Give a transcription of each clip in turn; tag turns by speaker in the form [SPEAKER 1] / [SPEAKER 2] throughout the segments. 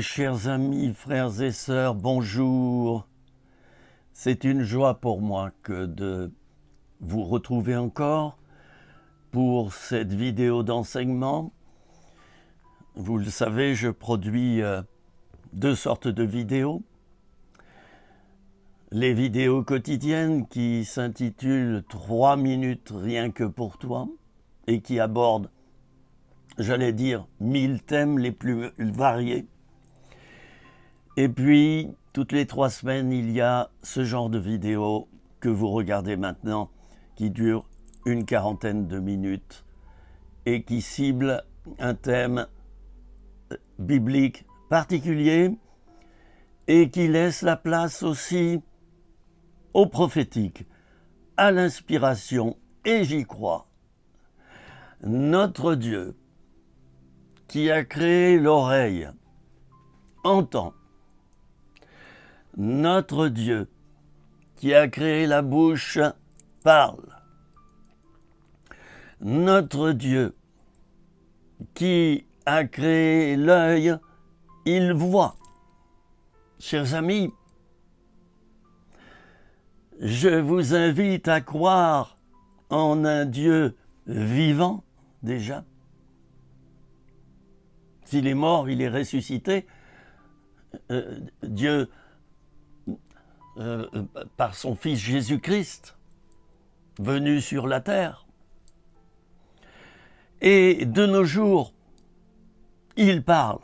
[SPEAKER 1] chers amis, frères et sœurs, bonjour. C'est une joie pour moi que de vous retrouver encore pour cette vidéo d'enseignement. Vous le savez, je produis deux sortes de vidéos. Les vidéos quotidiennes qui s'intitulent « 3 minutes rien que pour toi » et qui abordent, j'allais dire, 1000 thèmes les plus variés. Et puis, toutes les 3 semaines, il y a ce genre de vidéo que vous regardez maintenant, qui dure une quarantaine de minutes et qui cible un thème biblique particulier et qui laisse la place aussi au prophétique, à l'inspiration, et j'y crois. Notre Dieu, qui a créé l'oreille, entend. Notre Dieu, qui a créé la bouche, parle. Notre Dieu, qui a créé l'œil, il voit. Chers amis, je vous invite à croire en un Dieu vivant, déjà. S'il est mort, il est ressuscité. Dieu, par son Fils Jésus-Christ, venu sur la terre. Et de nos jours, il parle.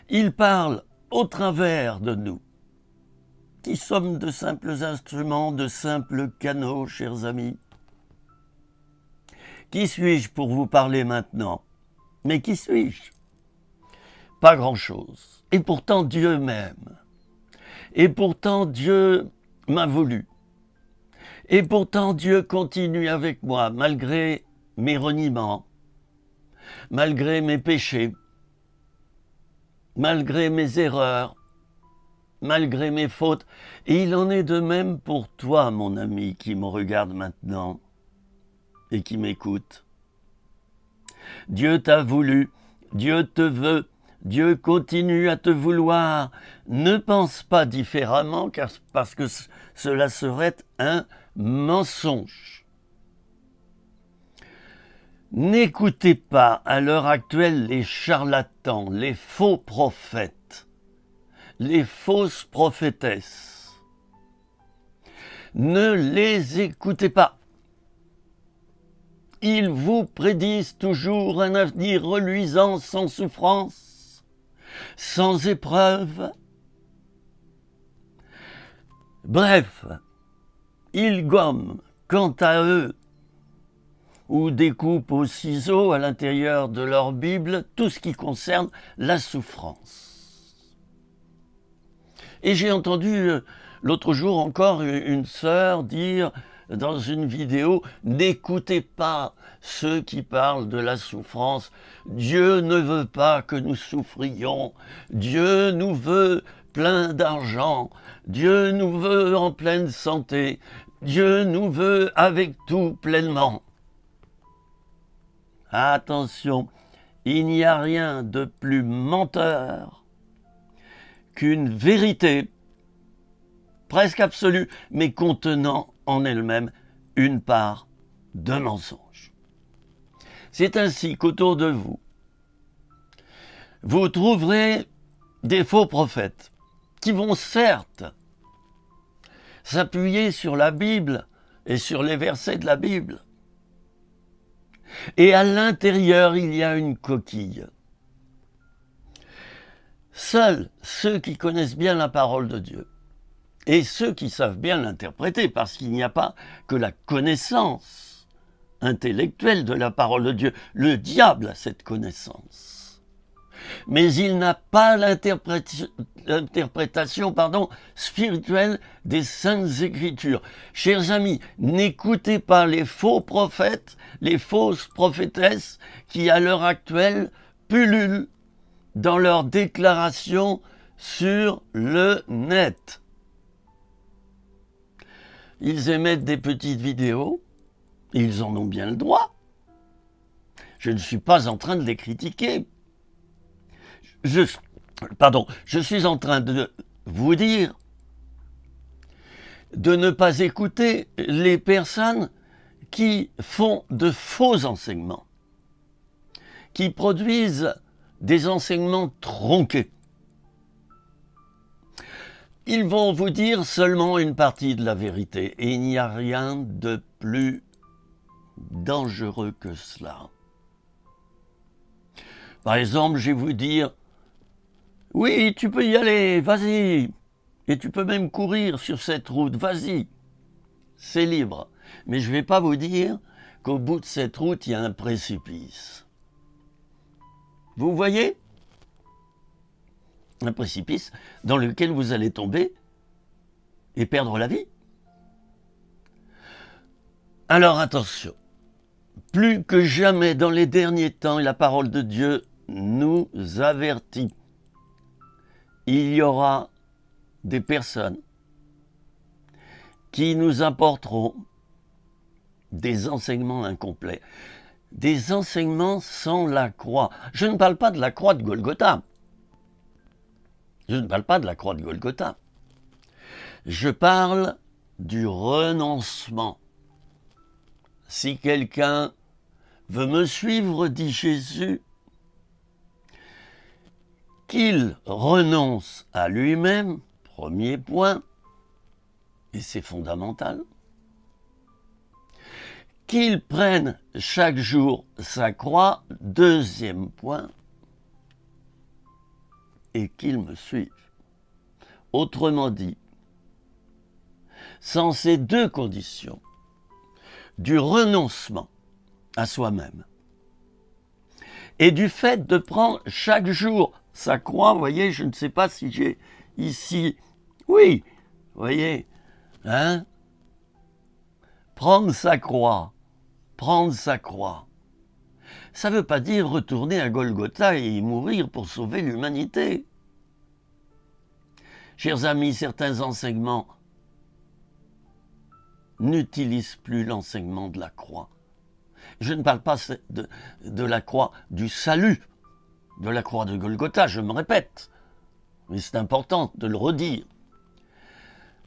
[SPEAKER 1] Il parle au travers de nous, qui sommes de simples instruments, de simples canaux, chers amis. Qui suis-je pour vous parler maintenant? Mais qui suis-je? Pas grand-chose. Et pourtant Dieu m'aime. Et pourtant Dieu m'a voulu. Et pourtant Dieu continue avec moi, malgré mes reniements, malgré mes péchés, malgré mes erreurs, malgré mes fautes. Et il en est de même pour toi, mon ami, qui me regarde maintenant et qui m'écoute. Dieu t'a voulu, Dieu te veut, Dieu continue à te vouloir. Ne pense pas différemment, parce que cela serait un mensonge. N'écoutez pas à l'heure actuelle les charlatans, les faux prophètes, les fausses prophétesses. Ne les écoutez pas. Ils vous prédisent toujours un avenir reluisant sans souffrance, sans épreuve. Bref, ils gomment, quant à eux, ou découpent au ciseau à l'intérieur de leur Bible tout ce qui concerne la souffrance. Et j'ai entendu l'autre jour encore une sœur dire dans une vidéo, n'écoutez pas ceux qui parlent de la souffrance. Dieu ne veut pas que nous souffrions. Dieu nous veut plein d'argent. Dieu nous veut en pleine santé. Dieu nous veut avec tout pleinement. Attention, il n'y a rien de plus menteur qu'une vérité presque absolue, mais contenant en elle-même une part de mensonge. C'est ainsi qu'autour de vous, vous trouverez des faux prophètes qui vont certes s'appuyer sur la Bible et sur les versets de la Bible. Et à l'intérieur, il y a une coquille. Seuls ceux qui connaissent bien la parole de Dieu et ceux qui savent bien l'interpréter, parce qu'il n'y a pas que la connaissance intellectuelle de la parole de Dieu. Le diable a cette connaissance. Mais il n'a pas l'interprétation spirituelle des Saintes Écritures. Chers amis, n'écoutez pas les faux prophètes, les fausses prophétesses qui, à l'heure actuelle, pullulent dans leurs déclarations sur le net. Ils émettent des petites vidéos, et ils en ont bien le droit. Je ne suis pas en train de les critiquer. Je, je suis en train de vous dire de ne pas écouter les personnes qui font de faux enseignements, qui produisent des enseignements tronqués. Ils vont vous dire seulement une partie de la vérité, et il n'y a rien de plus dangereux que cela. Par exemple, je vais vous dire, oui, tu peux y aller, vas-y, et tu peux même courir sur cette route, vas-y, c'est libre. Mais je ne vais pas vous dire qu'au bout de cette route, il y a un précipice. Vous voyez ? Un précipice dans lequel vous allez tomber et perdre la vie. Alors attention, plus que jamais dans les derniers temps, la parole de Dieu nous avertit. Il y aura des personnes qui nous apporteront des enseignements incomplets, des enseignements sans la croix. Je ne parle pas de la croix de Golgotha. Je ne parle pas de la croix de Golgotha. Je parle du renoncement. Si quelqu'un veut me suivre, dit Jésus, qu'il renonce à lui-même, premier point, et c'est fondamental, qu'il prenne chaque jour sa croix, deuxième point, et qu'il me suive. Autrement dit, sans ces deux conditions, du renoncement à soi-même et du fait de prendre chaque jour sa croix, vous voyez, je ne sais pas si j'ai ici, oui, vous voyez, hein, prendre sa croix, ça ne veut pas dire retourner à Golgotha et y mourir pour sauver l'humanité. Chers amis, certains enseignements n'utilisent plus l'enseignement de la croix. Je ne parle pas de la croix du salut, de la croix de Golgotha, je me répète, mais c'est important de le redire.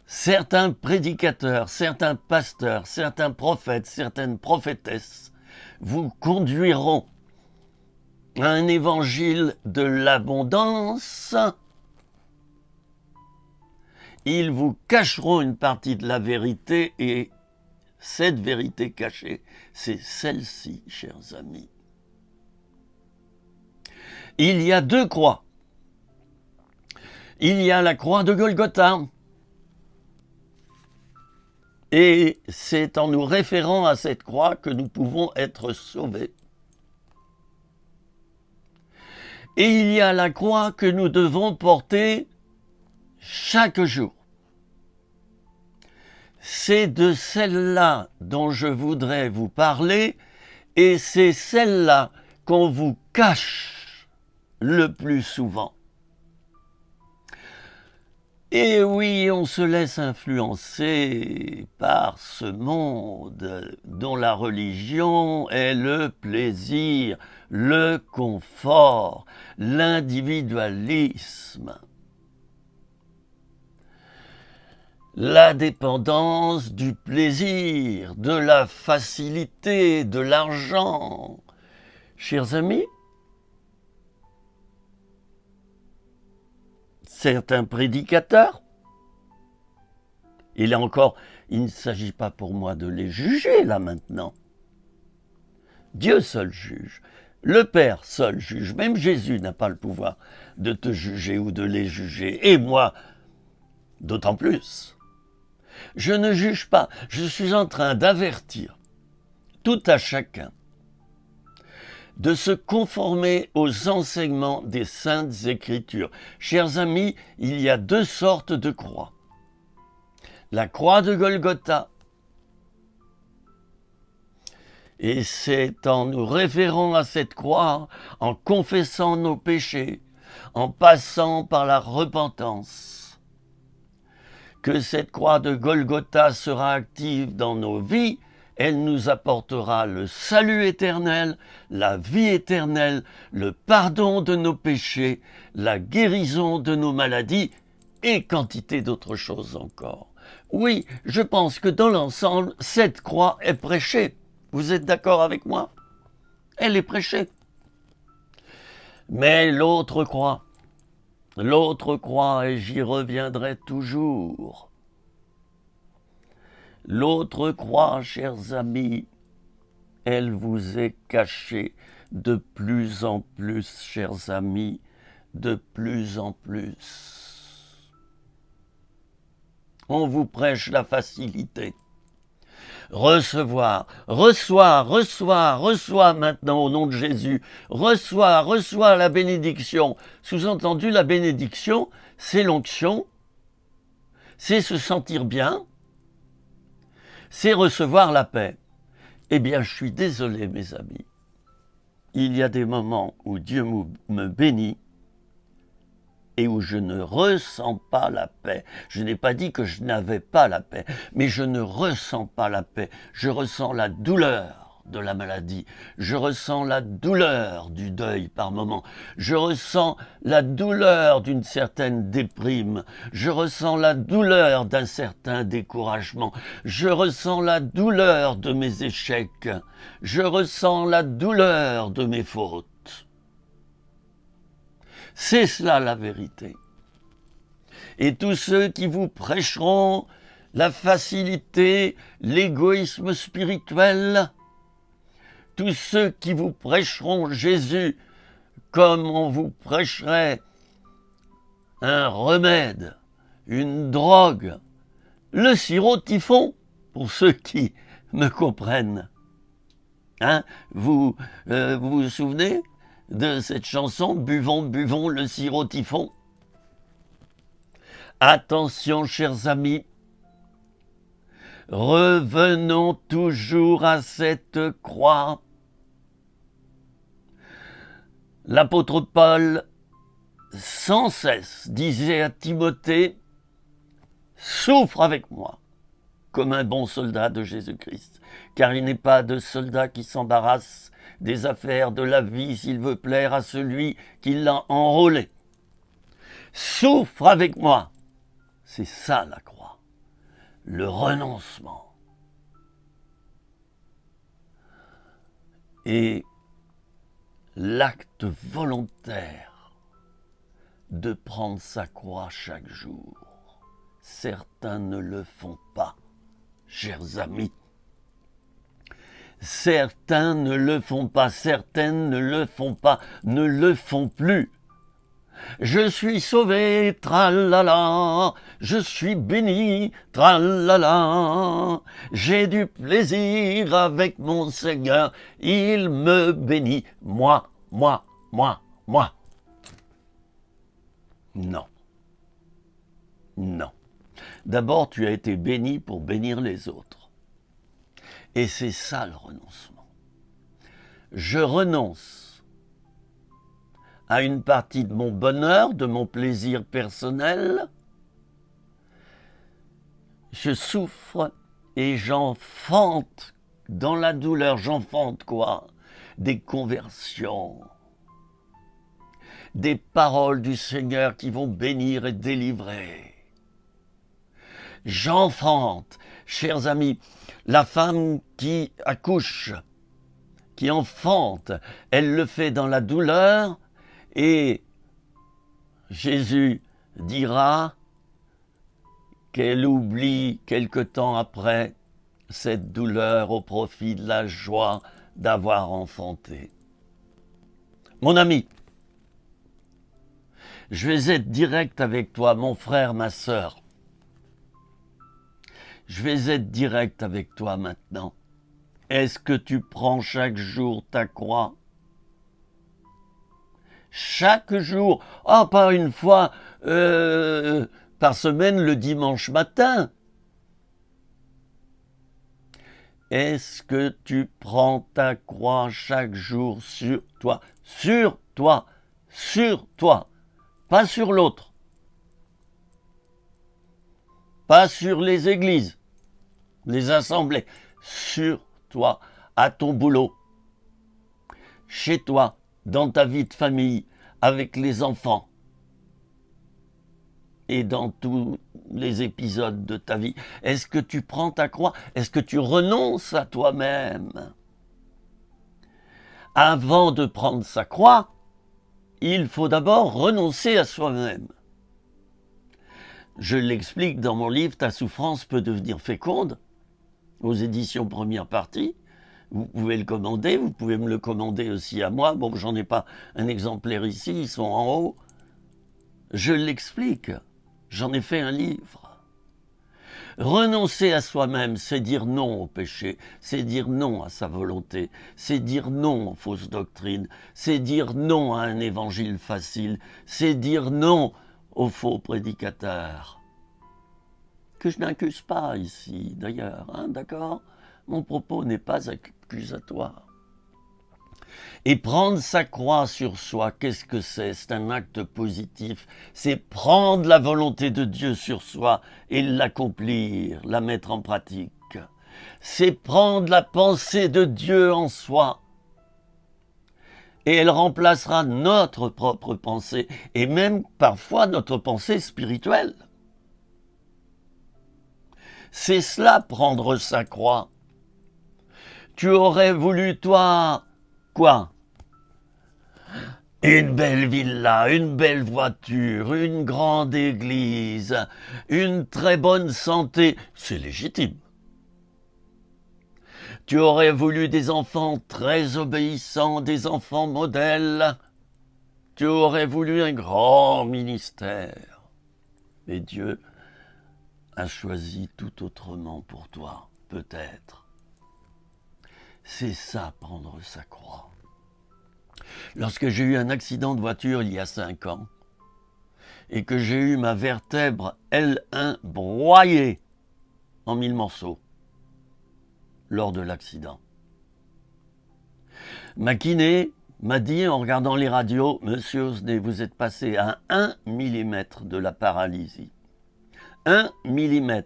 [SPEAKER 1] Certains prédicateurs, certains pasteurs, certains prophètes, certaines prophétesses vous conduiront à un évangile de l'abondance. Ils vous cacheront une partie de la vérité et cette vérité cachée, c'est celle-ci, chers amis. Il y a deux croix. Il y a la croix de Golgotha. Et c'est en nous référant à cette croix que nous pouvons être sauvés. Et il y a la croix que nous devons porter chaque jour. C'est de celle-là dont je voudrais vous parler, et c'est celle-là qu'on vous cache le plus souvent. Et oui, on se laisse influencer par ce monde dont la religion est le plaisir, le confort, l'individualisme. La dépendance du plaisir, de la facilité, de l'argent. Chers amis, certains prédicateurs, et là encore, il ne s'agit pas pour moi de les juger là maintenant. Dieu seul juge, le Père seul juge, même Jésus n'a pas le pouvoir de te juger ou de les juger, et moi, d'autant plus. Je ne juge pas, je suis en train d'avertir tout à chacun de se conformer aux enseignements des Saintes Écritures. Chers amis, il y a deux sortes de croix. La croix de Golgotha, et c'est en nous référant à cette croix, en confessant nos péchés, en passant par la repentance, que cette croix de Golgotha sera active dans nos vies Elle nous apportera le salut éternel, la vie éternelle, le pardon de nos péchés, la guérison de nos maladies et quantité d'autres choses encore. Oui, je pense que dans l'ensemble, cette croix est prêchée. Vous êtes d'accord avec moi? Elle est prêchée. Mais l'autre croix, et j'y reviendrai toujours. L'autre croix, chers amis, elle vous est cachée de plus en plus, chers amis, de plus en plus. On vous prêche la facilité. Recevoir, reçois maintenant au nom de Jésus. Reçois la bénédiction. Sous-entendu, la bénédiction, c'est l'onction, c'est se sentir bien, c'est recevoir la paix. Eh bien, je suis désolé, mes amis. Il y a des moments où Dieu me bénit et où je ne ressens pas la paix. Je n'ai pas dit que je n'avais pas la paix, mais je ne ressens pas la paix. Je ressens la douleur de la maladie. Je ressens la douleur du deuil par moments. Je ressens la douleur d'une certaine déprime. Je ressens la douleur d'un certain découragement. Je ressens la douleur de mes échecs. Je ressens la douleur de mes fautes. C'est cela la vérité. Et tous ceux qui vous prêcheront la facilité, l'égoïsme spirituel, tous ceux qui vous prêcheront Jésus comme on vous prêcherait un remède, une drogue, le sirop typhon, pour ceux qui me comprennent. Hein, vous vous souvenez de cette chanson « Buvons, buvons le sirop typhon ». Attention, chers amis, revenons toujours à cette croix. L'apôtre Paul, sans cesse, disait à Timothée, « Souffre avec moi, comme un bon soldat de Jésus-Christ, car il n'est pas de soldat qui s'embarrasse des affaires de la vie s'il veut plaire à celui qui l'a enrôlé. Souffre avec moi. » C'est ça la croix, le renoncement. Et l'acte volontaire de prendre sa croix chaque jour. Certains ne le font pas, chers amis. Certains ne le font pas, certaines ne le font pas, ne le font plus. Je suis sauvé, tralala, je suis béni, tralala, j'ai du plaisir avec mon Seigneur, il me bénit, moi. Non. D'abord, tu as été béni pour bénir les autres. Et c'est ça le renoncement. Je renonce à une partie de mon bonheur, de mon plaisir personnel. Je souffre et j'enfante dans la douleur. J'enfante quoi? Des conversions, des paroles du Seigneur qui vont bénir et délivrer. J'enfante, chers amis, la femme qui accouche, qui enfante, elle le fait dans la douleur et Jésus dira qu'elle oublie quelque temps après cette douleur au profit de la joie d'avoir enfanté. Mon ami, je vais être direct avec toi, mon frère, ma sœur. Je vais être direct avec toi maintenant. Est-ce que tu prends chaque jour ta croix? Chaque jour, pas une fois par semaine le dimanche matin. Est-ce que tu prends ta croix chaque jour sur toi? Sur toi, pas sur l'autre, pas sur les églises, les assemblées, sur toi, à ton boulot, chez toi, dans ta vie de famille, avec les enfants et dans tous les épisodes de ta vie? Est-ce que tu prends ta croix? Est-ce que tu renonces à toi-même? Avant de prendre sa croix, il faut d'abord renoncer à soi-même. Je l'explique dans mon livre « Ta souffrance peut devenir féconde » aux éditions Première Partie. Vous pouvez le commander, vous pouvez me le commander aussi à moi. Bon, j'en ai pas un exemplaire ici, ils sont en haut. Je l'explique, j'en ai fait un livre. Renoncer à soi-même, c'est dire non au péché, c'est dire non à sa volonté, c'est dire non aux fausses doctrines, c'est dire non à un évangile facile, c'est dire non aux faux prédicateurs. Que je n'accuse pas ici, d'ailleurs, hein, d'accord? Mon propos n'est pas accusatoire. Et prendre sa croix sur soi, qu'est-ce que c'est? C'est un acte positif. C'est prendre la volonté de Dieu sur soi et l'accomplir, la mettre en pratique. C'est prendre la pensée de Dieu en soi. Et elle remplacera notre propre pensée, et même parfois notre pensée spirituelle. C'est cela, prendre sa croix. Tu aurais voulu, toi, quoi? Une belle villa, une belle voiture, une grande église, une très bonne santé, c'est légitime. Tu aurais voulu des enfants très obéissants, des enfants modèles. Tu aurais voulu un grand ministère. Et Dieu a choisi tout autrement pour toi, peut-être. C'est ça, prendre sa croix. Lorsque j'ai eu un accident de voiture il y a 5 ans, et que j'ai eu ma vertèbre L1 broyée en 1000 morceaux lors de l'accident, ma kiné m'a dit en regardant les radios, « Monsieur Osnet, vous êtes passé à 1 mm de la paralysie. 1 mm,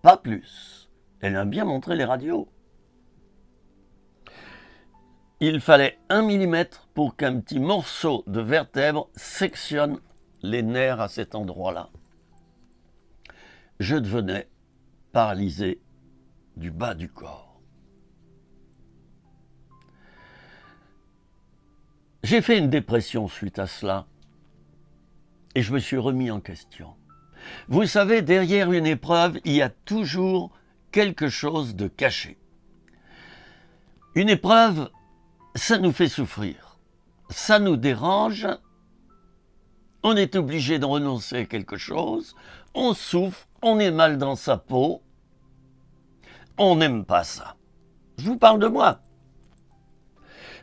[SPEAKER 1] pas plus. » Elle a bien montré les radios. Il fallait 1 mm pour qu'un petit morceau de vertèbre sectionne les nerfs à cet endroit-là. Je devenais paralysé du bas du corps. J'ai fait une dépression suite à cela et je me suis remis en question. Vous savez, derrière une épreuve, il y a toujours quelque chose de caché. Une épreuve, ça nous fait souffrir, ça nous dérange, on est obligé de renoncer à quelque chose, on souffre, on est mal dans sa peau, on n'aime pas ça. Je vous parle de moi.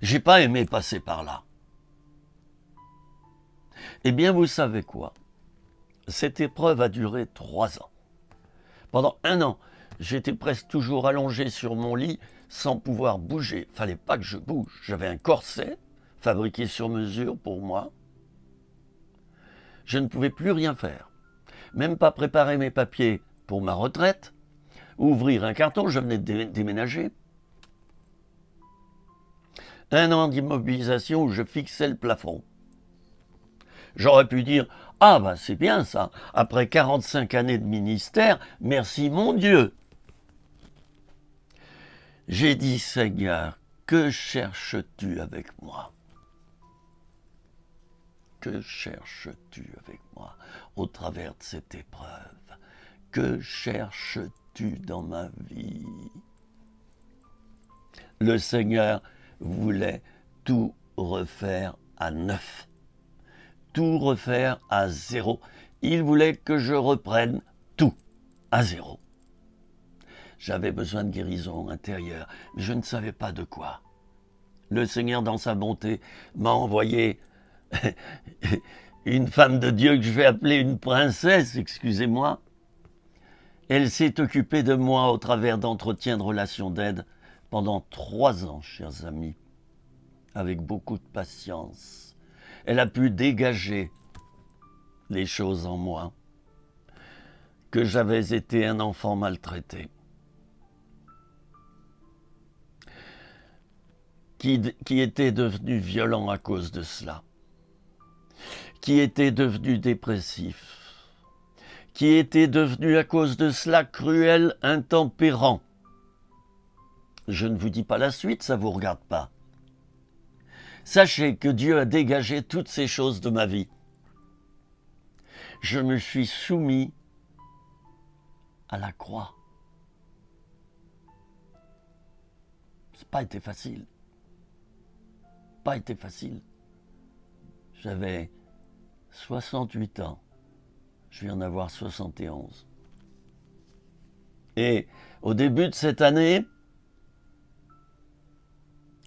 [SPEAKER 1] J'ai pas aimé passer par là. Eh bien, vous savez quoi? Cette épreuve a duré 3 ans. Pendant 1 an, j'étais presque toujours allongé sur mon lit sans pouvoir bouger. Fallait pas que je bouge. J'avais un corset fabriqué sur mesure pour moi. Je ne pouvais plus rien faire. Même pas préparer mes papiers pour ma retraite, ouvrir un carton, je venais de déménager. 1 an d'immobilisation où je fixais le plafond. J'aurais pu dire « Ah ben c'est bien ça, après 45 années de ministère, merci mon Dieu !» J'ai dit « Seigneur, que cherches-tu avec moi? Que cherches-tu avec moi au travers de cette épreuve? Que cherches-tu dans ma vie ?» Le Seigneur voulait tout refaire à neuf. Tout refaire à zéro. Il voulait que je reprenne tout à zéro. J'avais besoin de guérison intérieure, mais je ne savais pas de quoi. Le Seigneur, dans sa bonté, m'a envoyé une femme de Dieu que je vais appeler une princesse, excusez-moi. Elle s'est occupée de moi au travers d'entretiens de relations d'aide pendant 3 ans, chers amis, avec beaucoup de patience. Elle a pu dégager les choses en moi, que j'avais été un enfant maltraité. qui était devenu violent à cause de cela, qui était devenu dépressif, qui était devenu à cause de cela cruel, intempérant. Je ne vous dis pas la suite, ça ne vous regarde pas. Sachez que Dieu a dégagé toutes ces choses de ma vie. Je me suis soumis à la croix. Ça n'a pas été facile. Pas été facile. J'avais 68 ans. Je viens d'avoir 71. Et au début de cette année,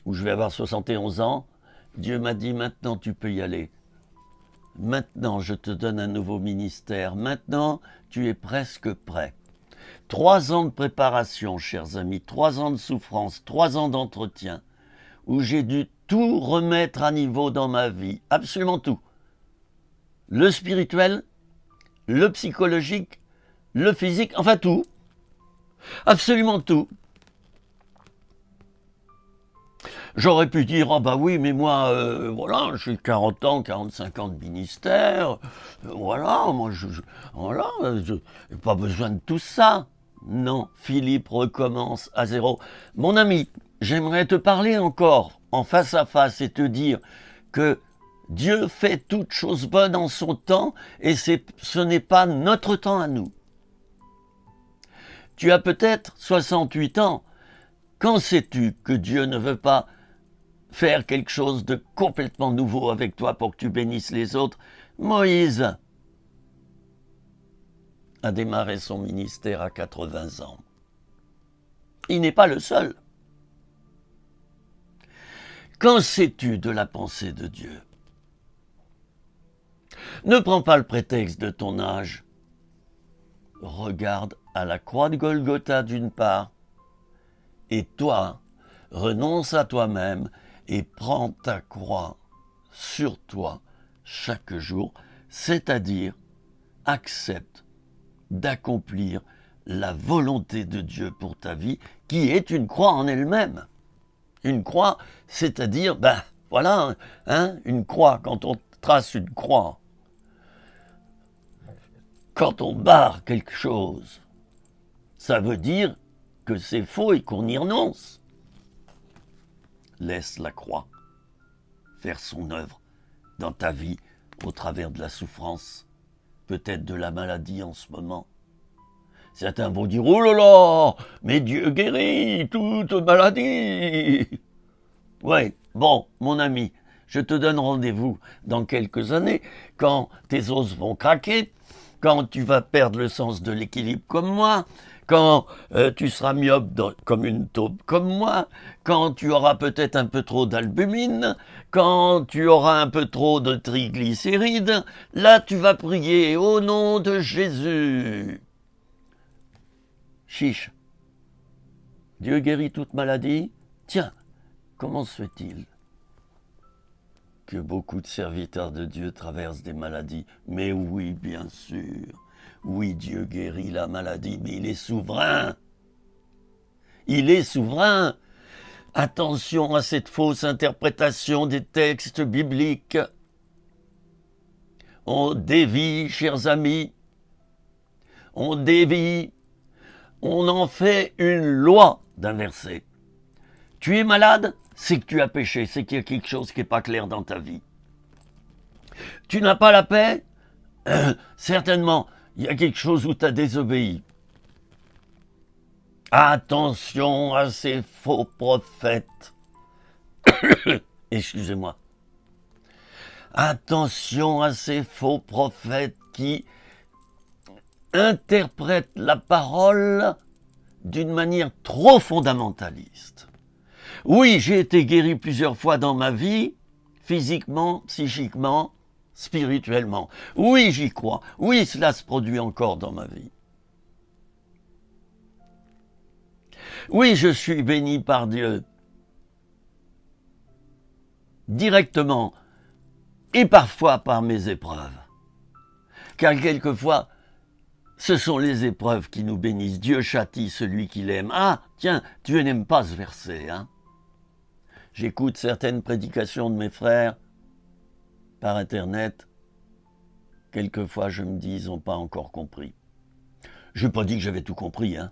[SPEAKER 1] où je vais avoir 71 ans, Dieu m'a dit, maintenant tu peux y aller. Maintenant je te donne un nouveau ministère. Maintenant tu es presque prêt. 3 ans de préparation, chers amis, 3 ans de souffrance, 3 ans d'entretien, où j'ai dû tout remettre à niveau dans ma vie, absolument tout. Le spirituel, le psychologique, le physique, enfin tout. Absolument tout. J'aurais pu dire, ah bah oui, mais moi, voilà, j'ai 40 ans, 45 ans de ministère, voilà, moi, voilà, j'ai pas besoin de tout ça. Non, Philippe recommence à zéro. Mon ami, j'aimerais te parler encore en face à face et te dire que Dieu fait toutes choses bonnes en son temps et ce n'est pas notre temps à nous. Tu as peut-être 68 ans. Quand sais-tu que Dieu ne veut pas faire quelque chose de complètement nouveau avec toi pour que tu bénisses les autres? Moïse a démarré son ministère à 80 ans. Il n'est pas le seul. Qu'en sais-tu de la pensée de Dieu? Ne prends pas le prétexte de ton âge. Regarde à la croix de Golgotha d'une part, et toi, renonce à toi-même et prends ta croix sur toi chaque jour, c'est-à-dire accepte d'accomplir la volonté de Dieu pour ta vie, qui est une croix en elle-même. Une croix, c'est-à-dire, ben voilà, hein, une croix, quand on trace une croix, quand on barre quelque chose, ça veut dire que c'est faux et qu'on y renonce. Laisse la croix faire son œuvre dans ta vie au travers de la souffrance, peut-être de la maladie en ce moment. Certains vont dire, oh là là, mais Dieu guérit toute maladie. Ouais, bon, mon ami, je te donne rendez-vous dans quelques années, quand tes os vont craquer, quand tu vas perdre le sens de l'équilibre comme moi, quand tu seras myope comme une taupe comme moi, quand tu auras peut-être un peu trop d'albumine, quand tu auras un peu trop de triglycérides, là tu vas prier au nom de Jésus. Chiche, Dieu guérit toute maladie. Tiens, comment se fait-il que beaucoup de serviteurs de Dieu traversent des maladies? Mais oui, bien sûr. Oui, Dieu guérit la maladie, mais il est souverain. Il est souverain. Attention à cette fausse interprétation des textes bibliques. On dévie, chers amis. On dévie. On en fait une loi d'un verset. Tu es malade, c'est que tu as péché, c'est qu'il y a quelque chose qui n'est pas clair dans ta vie. Tu n'as pas la paix, certainement, il y a quelque chose où tu as désobéi. Attention à ces faux prophètes. Excusez-moi. Attention à ces faux prophètes qui interprètent la parole d'une manière trop fondamentaliste. Oui, j'ai été guéri plusieurs fois dans ma vie, physiquement, psychiquement, spirituellement. Oui, j'y crois. Oui, cela se produit encore dans ma vie. Oui, je suis béni par Dieu, directement, et parfois par mes épreuves. Car quelquefois, ce sont les épreuves qui nous bénissent. Dieu châtie celui qu'il aime. Ah, tiens, tu n'aimes pas ce verset, hein? J'écoute certaines prédications de mes frères par Internet. Quelquefois, je me dis, ils n'ont pas encore compris. Je n'ai pas dit que j'avais tout compris, hein.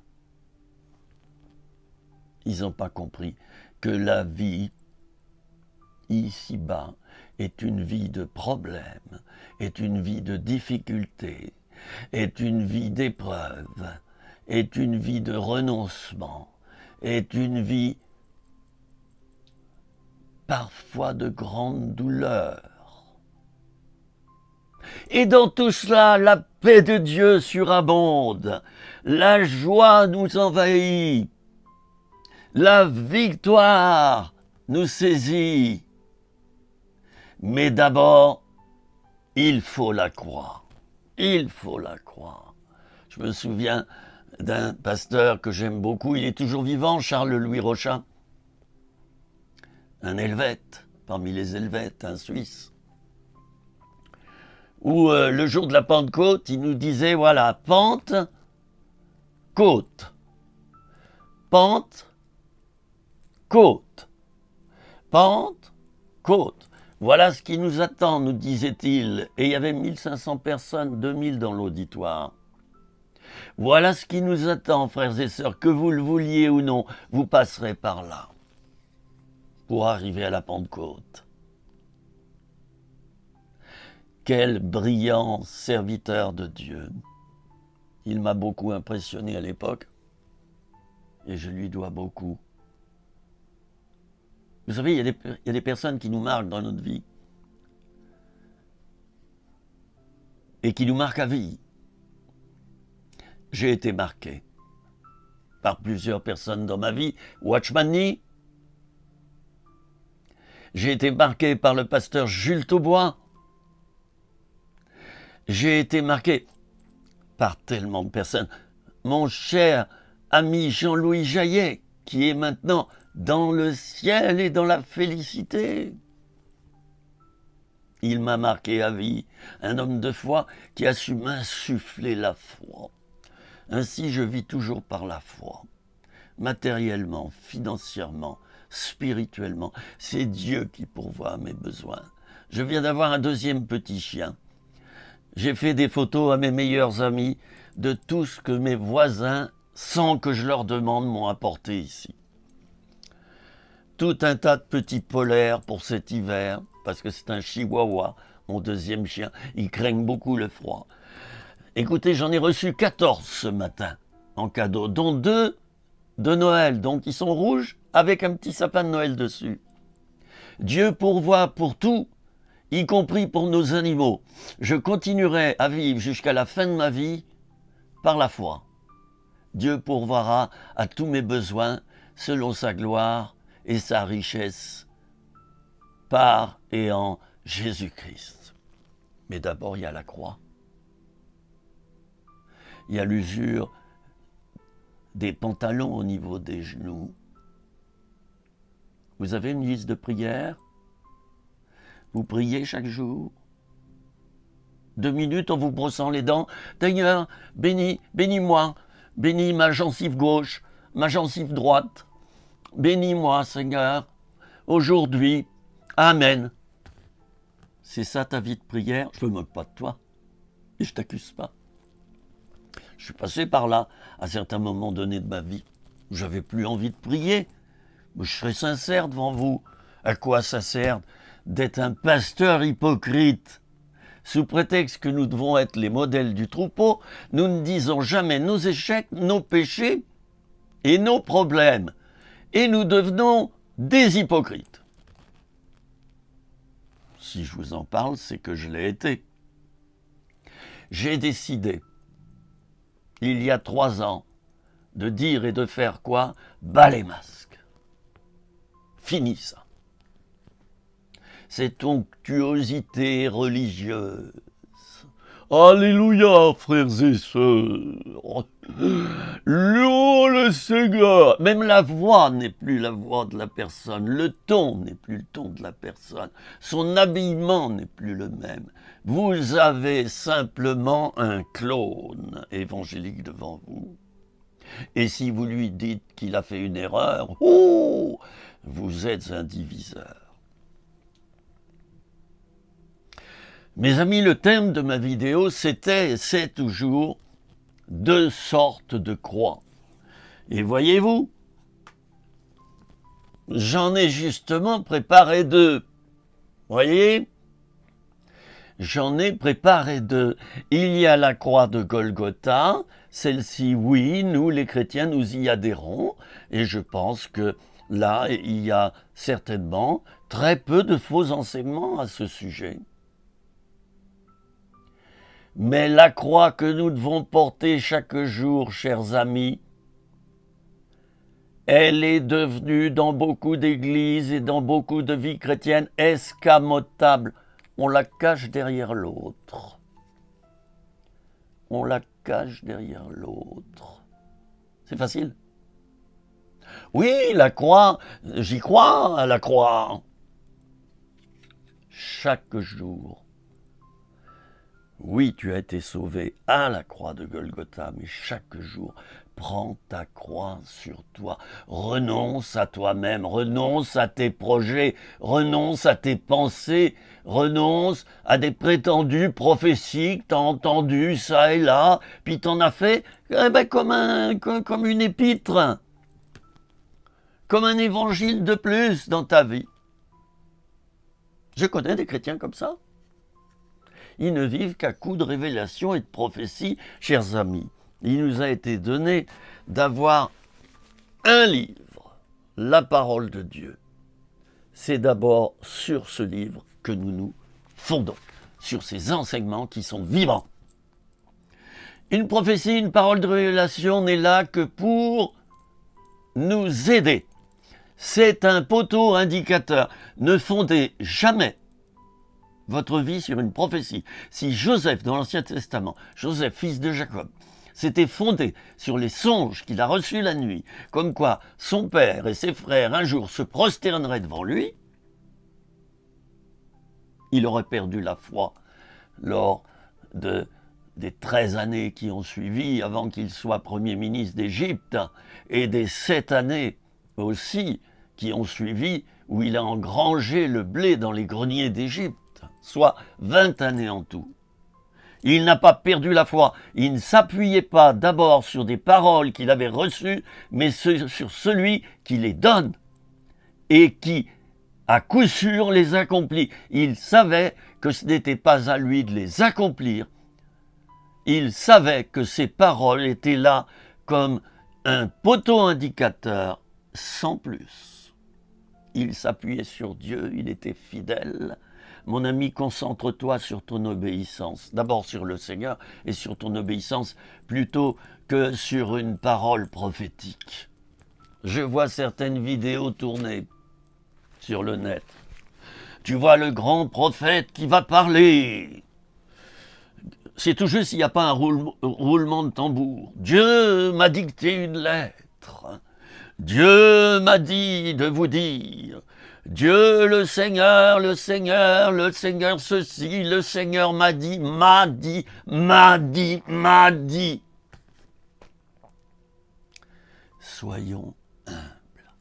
[SPEAKER 1] Ils n'ont pas compris que la vie, ici-bas, est une vie de problèmes, est une vie de difficultés, est une vie d'épreuves, est une vie de renoncement, est une vie parfois de grande douleur. Et dans tout cela, la paix de Dieu surabonde, la joie nous envahit, la victoire nous saisit. Mais d'abord, il faut la croire. Il faut la croire. Je me souviens d'un pasteur que j'aime beaucoup, il est toujours vivant, Charles-Louis Rochat, un Helvète, parmi les Helvètes, un Suisse, où le jour de la Pentecôte, il nous disait, voilà, pente, côte, pente, côte, pente, côte. Voilà ce qui nous attend, nous disait-il. Et il y avait 1500 personnes, 2000 dans l'auditoire. Voilà ce qui nous attend, frères et sœurs, que vous le vouliez ou non, vous passerez par là pour arriver à la Pentecôte. Quel brillant serviteur de Dieu. Il m'a beaucoup impressionné à l'époque et je lui dois beaucoup. Vous savez, il y a des personnes qui nous marquent dans notre vie et qui nous marquent à vie. J'ai été marqué par plusieurs personnes dans ma vie. Watchman Nee. J'ai été marqué par le pasteur Jules Taubois. J'ai été marqué par tellement de personnes. Mon cher ami Jean-Louis Jaillet, qui est maintenant dans le ciel et dans la félicité. Il m'a marqué à vie, un homme de foi qui a su m'insuffler la foi. Ainsi, je vis toujours par la foi, matériellement, financièrement, spirituellement. C'est Dieu qui pourvoit à mes besoins. Je viens d'avoir un deuxième petit chien. J'ai fait des photos à mes meilleurs amis de tout ce que mes voisins, sans que je leur demande, m'ont apporté ici. Tout un tas de petits polaires pour cet hiver, parce que c'est un chihuahua, mon deuxième chien. Ils craignent beaucoup le froid. Écoutez, j'en ai reçu 14 ce matin en cadeau, dont 2 de Noël. Donc ils sont rouges avec un petit sapin de Noël dessus. Dieu pourvoit pour tout, y compris pour nos animaux. Je continuerai à vivre jusqu'à la fin de ma vie par la foi. Dieu pourvoira à tous mes besoins selon sa gloire et sa richesse par et en Jésus-Christ. Mais d'abord, il y a la croix. Il y a l'usure des pantalons au niveau des genoux. Vous avez une liste de prières? Vous priez chaque jour? 2 minutes en vous brossant les dents. D'ailleurs, bénis-moi, bénis ma gencive gauche, ma gencive droite. Bénis-moi, Seigneur, aujourd'hui. Amen. C'est ça ta vie de prière? Je ne me moque pas de toi et je ne t'accuse pas. Je suis passé par là à certains moments donnés de ma vie où j'avais plus envie de prier. Mais je serai sincère devant vous. À quoi ça sert d'être un pasteur hypocrite? Sous prétexte que nous devons être les modèles du troupeau, nous ne disons jamais nos échecs, nos péchés et nos problèmes. Et nous devenons des hypocrites. Si je vous en parle, c'est que je l'ai été. J'ai décidé, il y a 3 ans, de dire et de faire quoi? Bas les masques. Fini ça. Cette onctuosité religieuse. Alléluia, frères et sœurs. Louons le Seigneur. Même la voix n'est plus la voix de la personne. Le ton n'est plus le ton de la personne. Son habillement n'est plus le même. Vous avez simplement un clone évangélique devant vous. Et si vous lui dites qu'il a fait une erreur, oh, vous êtes un diviseur. Mes amis, le thème de ma vidéo, c'est toujours 2 sortes de croix. Et voyez-vous, j'en ai justement préparé 2. Voyez ? J'en ai préparé 2. Il y a la croix de Golgotha. Celle-ci, oui, nous les chrétiens, nous y adhérons. Et je pense que là, il y a certainement très peu de faux enseignements à ce sujet. Mais la croix que nous devons porter chaque jour, chers amis, elle est devenue dans beaucoup d'églises et dans beaucoup de vies chrétiennes escamotable. On la cache derrière l'autre. On la cache derrière l'autre. C'est facile. Oui, la croix, j'y crois à la croix. Chaque jour. Oui, tu as été sauvé à la croix de Golgotha, mais chaque jour, prends ta croix sur toi. Renonce à toi-même, renonce à tes projets, renonce à tes pensées, renonce à des prétendues prophéties que t'as entendues ça et là, puis t'en as fait comme une épître, comme un évangile de plus dans ta vie. Je connais des chrétiens comme ça. Ils ne vivent qu'à coups de révélations et de prophéties, chers amis. Il nous a été donné d'avoir un livre, la parole de Dieu. C'est d'abord sur ce livre que nous nous fondons, sur ces enseignements qui sont vivants. Une prophétie, une parole de révélation n'est là que pour nous aider. C'est un poteau indicateur. Ne fondez jamais votre vie sur une prophétie. Si Joseph, dans l'Ancien Testament, Joseph, fils de Jacob, s'était fondé sur les songes qu'il a reçus la nuit, comme quoi son père et ses frères un jour se prosterneraient devant lui, il aurait perdu la foi lors des 13 années qui ont suivi avant qu'il soit Premier ministre d'Égypte, et des 7 années aussi qui ont suivi où il a engrangé le blé dans les greniers d'Égypte, soit 20 années en tout. Il n'a pas perdu la foi. Il ne s'appuyait pas d'abord sur des paroles qu'il avait reçues, mais sur celui qui les donne et qui, à coup sûr, les accomplit. Il savait que ce n'était pas à lui de les accomplir. Il savait que ces paroles étaient là comme un poteau indicateur, sans plus. Il s'appuyait sur Dieu, il était fidèle. Mon ami, concentre-toi sur ton obéissance, d'abord sur le Seigneur et sur ton obéissance plutôt que sur une parole prophétique. Je vois certaines vidéos tourner sur le net. Tu vois le grand prophète qui va parler. C'est tout juste s'il n'y a pas un roulement de tambour. Dieu m'a dicté une lettre. Dieu m'a dit de vous dire. Dieu, le Seigneur, le Seigneur, le Seigneur ceci, le Seigneur m'a dit, m'a dit, m'a dit, m'a dit. Soyons humbles,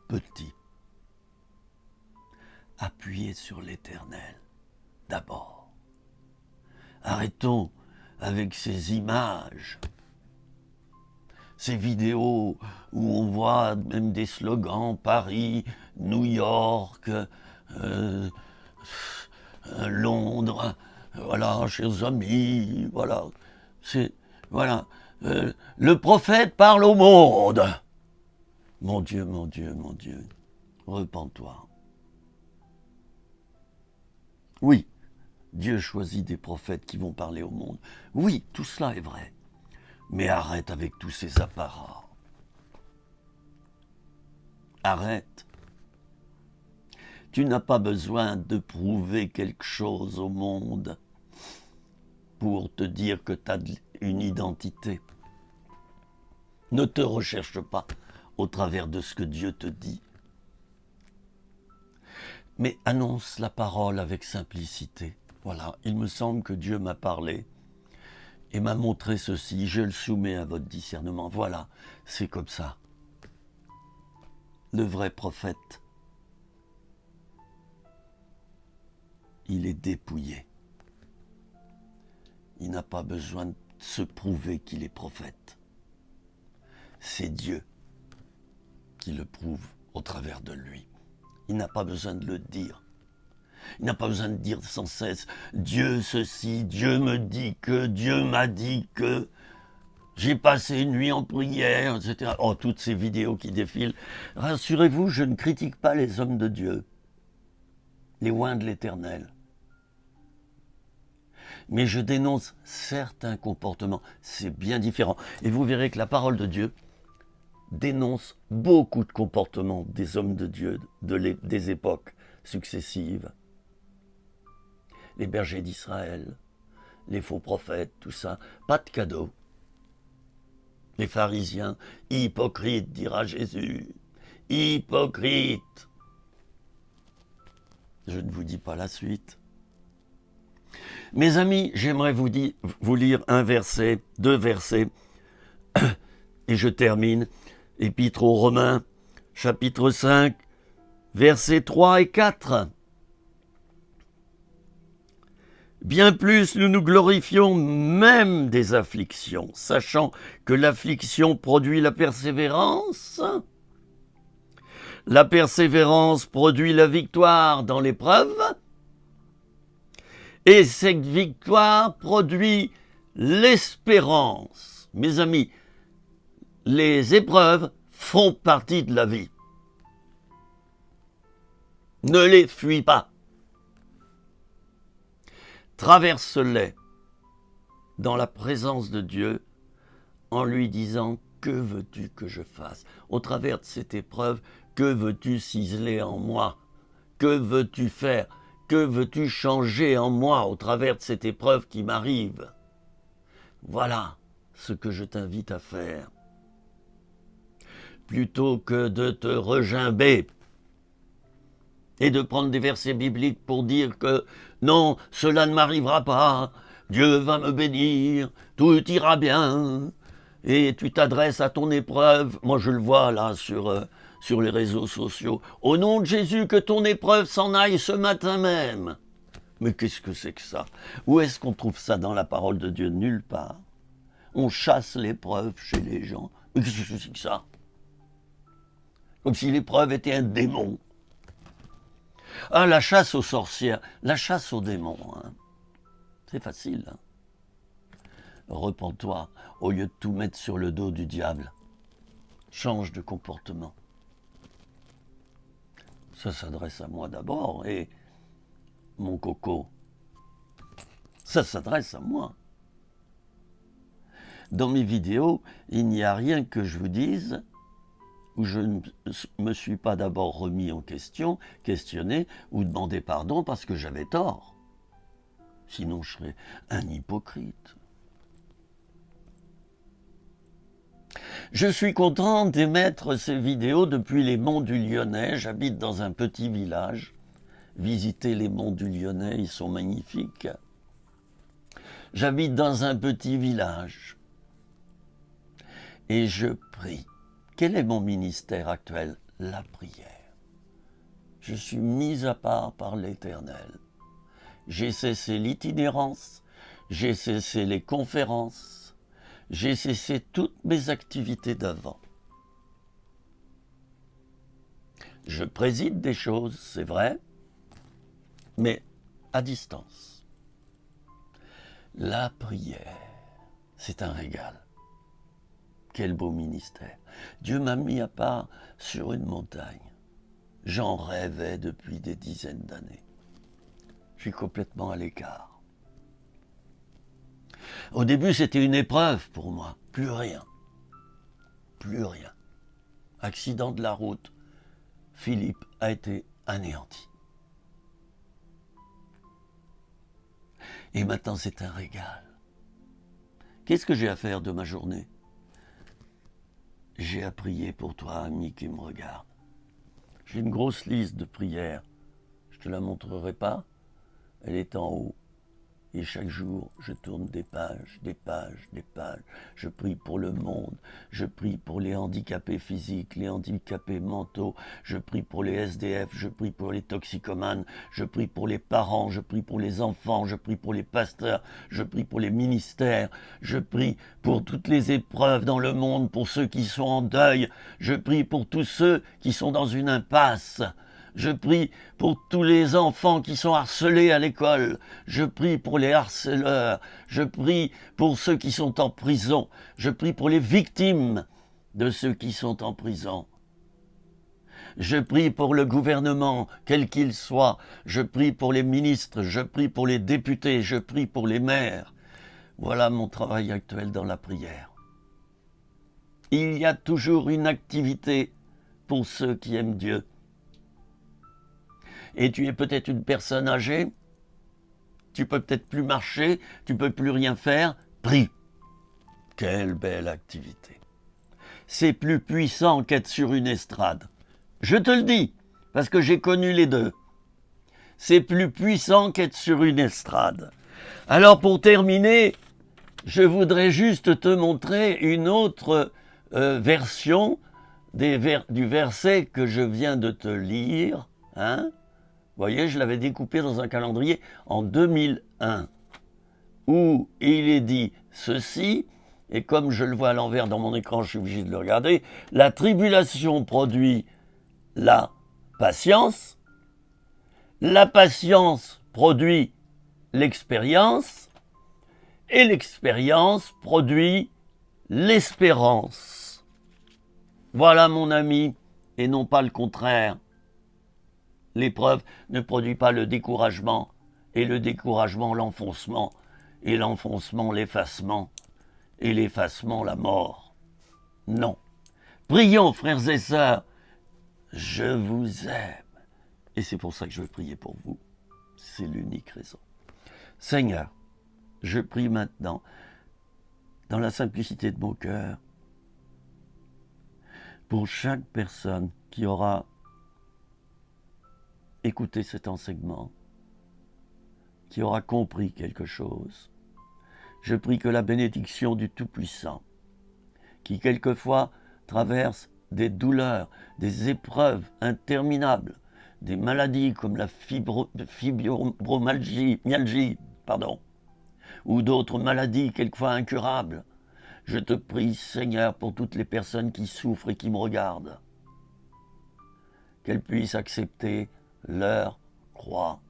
[SPEAKER 1] petits, appuyés sur l'Éternel d'abord. Arrêtons avec ces images, ces vidéos où on voit même des slogans, Paris, New York, Londres, voilà, chers amis, voilà. Le prophète parle au monde. Mon Dieu, mon Dieu, mon Dieu, repens-toi. Oui, Dieu choisit des prophètes qui vont parler au monde. Oui, tout cela est vrai. Mais arrête avec tous ces apparats. Arrête. Tu n'as pas besoin de prouver quelque chose au monde pour te dire que tu as une identité. Ne te recherche pas au travers de ce que Dieu te dit. Mais annonce la parole avec simplicité. Voilà, il me semble que Dieu m'a parlé. et m'a montré ceci. Je le soumets à votre discernement. Voilà, c'est comme ça. Le vrai prophète, il est dépouillé. Il n'a pas besoin de se prouver qu'il est prophète. C'est Dieu qui le prouve au travers de lui. Il n'a pas besoin de le dire. Il n'a pas besoin de dire sans cesse « Dieu ceci, Dieu me dit que, Dieu m'a dit que, j'ai passé une nuit en prière, etc. » Oh, toutes ces vidéos qui défilent. Rassurez-vous, je ne critique pas les hommes de Dieu, les oints de l'Éternel. Mais je dénonce certains comportements. C'est bien différent. Et vous verrez que la parole de Dieu dénonce beaucoup de comportements des hommes de Dieu des époques successives. Les bergers d'Israël, les faux prophètes, tout ça, pas de cadeau. Les pharisiens, hypocrites, dira Jésus, hypocrites. Je ne vous dis pas la suite. Mes amis, j'aimerais vous lire un verset, 2 versets, et je termine. Épître aux Romains, chapitre 5, versets 3 et 4. Bien plus, nous nous glorifions même des afflictions, sachant que l'affliction produit la persévérance. La persévérance produit la victoire dans l'épreuve. Et cette victoire produit l'espérance. Mes amis, les épreuves font partie de la vie. Ne les fuis pas. Traverse-les dans la présence de Dieu en lui disant « Que veux-tu que je fasse ?» Au travers de cette épreuve, que veux-tu ciseler en moi? Que veux-tu faire? Que veux-tu changer en moi au travers de cette épreuve qui m'arrive? Voilà ce que je t'invite à faire. Plutôt que de te regimber et de prendre des versets bibliques pour dire que non, cela ne m'arrivera pas, Dieu va me bénir, tout ira bien, et tu t'adresses à ton épreuve, moi je le vois là sur les réseaux sociaux, au nom de Jésus, que ton épreuve s'en aille ce matin même. Mais qu'est-ce que c'est que ça? Où est-ce qu'on trouve ça dans la parole de Dieu? Nulle part. On chasse l'épreuve chez les gens. Mais qu'est-ce que c'est que ça? Comme si l'épreuve était un démon. Ah, la chasse aux sorcières, la chasse aux démons, hein. C'est facile. Hein. Repens-toi, au lieu de tout mettre sur le dos du diable. Change de comportement. Ça s'adresse à moi d'abord, et mon coco, ça s'adresse à moi. Dans mes vidéos, il n'y a rien que je vous dise où je ne me suis pas d'abord remis en question, questionné ou demandé pardon parce que j'avais tort. Sinon, je serais un hypocrite. Je suis content d'émettre ces vidéos depuis les monts du Lyonnais. J'habite dans un petit village. Visitez les monts du Lyonnais, ils sont magnifiques. J'habite dans un petit village. Et je prie. Quel est mon ministère actuel? La prière. Je suis mis à part par l'Éternel. J'ai cessé l'itinérance, j'ai cessé les conférences, j'ai cessé toutes mes activités d'avant. Je préside des choses, c'est vrai, mais à distance. La prière, c'est un régal. Quel beau ministère. Dieu m'a mis à part sur une montagne. J'en rêvais depuis des dizaines d'années. Je suis complètement à l'écart. Au début, c'était une épreuve pour moi. Plus rien. Plus rien. Accident de la route. Philippe a été anéanti. Et maintenant, c'est un régal. Qu'est-ce que j'ai à faire de ma journée? J'ai à prier pour toi, ami qui me regarde. J'ai une grosse liste de prières. Je ne te la montrerai pas. Elle est en haut. Et chaque jour, je tourne des pages, des pages, des pages. Je prie pour le monde. Je prie pour les handicapés physiques, les handicapés mentaux. Je prie pour les SDF. Je prie pour les toxicomanes. Je prie pour les parents. Je prie pour les enfants. Je prie pour les pasteurs. Je prie pour les ministères. Je prie pour toutes les épreuves dans le monde, pour ceux qui sont en deuil. Je prie pour tous ceux qui sont dans une impasse. Je prie pour tous les enfants qui sont harcelés à l'école. Je prie pour les harceleurs. Je prie pour ceux qui sont en prison. Je prie pour les victimes de ceux qui sont en prison. Je prie pour le gouvernement, quel qu'il soit. Je prie pour les ministres. Je prie pour les députés. Je prie pour les maires. Voilà mon travail actuel dans la prière. Il y a toujours une activité pour ceux qui aiment Dieu. Et tu es peut-être une personne âgée, tu peux peut-être plus marcher, tu peux plus rien faire, prie. Quelle belle activité. C'est plus puissant qu'être sur une estrade. Je te le dis, parce que j'ai connu les deux. C'est plus puissant qu'être sur une estrade. Alors pour terminer, je voudrais juste te montrer une autre version du verset que je viens de te lire, hein. Vous voyez, je l'avais découpé dans un calendrier en 2001, où il est dit ceci, et comme je le vois à l'envers dans mon écran, je suis obligé de le regarder, la tribulation produit la patience produit l'expérience, et l'expérience produit l'espérance. Voilà mon ami, et non pas le contraire. L'épreuve ne produit pas le découragement, et le découragement l'enfoncement, et l'enfoncement l'effacement, et l'effacement la mort. Non. Prions, frères et sœurs, je vous aime. Et c'est pour ça que je veux prier pour vous. C'est l'unique raison. Seigneur, je prie maintenant, dans la simplicité de mon cœur, pour chaque personne qui aura écouté cet enseignement, qui aura compris quelque chose. Je prie que la bénédiction du Tout-Puissant, qui quelquefois traverse des douleurs, des épreuves interminables, des maladies comme la fibromyalgie, ou d'autres maladies quelquefois incurables, je te prie, Seigneur, pour toutes les personnes qui souffrent et qui me regardent, qu'elles puissent accepter leur croix.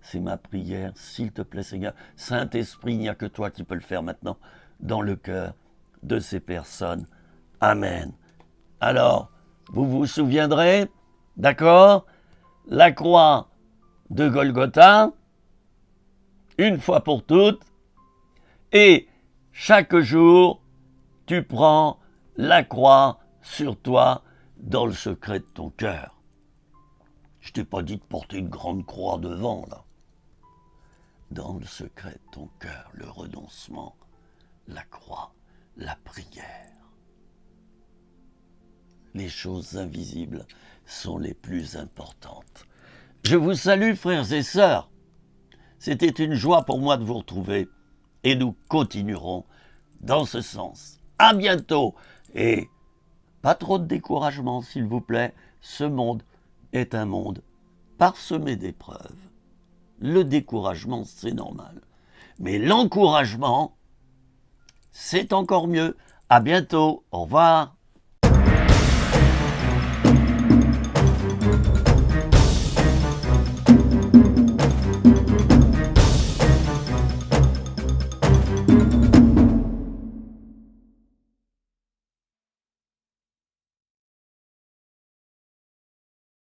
[SPEAKER 1] C'est ma prière, s'il te plaît, Seigneur. Saint-Esprit, il n'y a que toi qui peux le faire maintenant dans le cœur de ces personnes. Amen. Alors, vous vous souviendrez, d'accord, la croix de Golgotha, une fois pour toutes, et chaque jour, tu prends la croix sur toi dans le secret de ton cœur. Je t'ai pas dit de porter une grande croix devant, là. Dans le secret de ton cœur, le renoncement, la croix, la prière. Les choses invisibles sont les plus importantes. Je vous salue, frères et sœurs. C'était une joie pour moi de vous retrouver et nous continuerons dans ce sens. À bientôt et pas trop de découragement, s'il vous plaît. Ce monde est un monde parsemé d'épreuves. Le découragement, c'est normal. Mais l'encouragement, c'est encore mieux. À bientôt. Au revoir.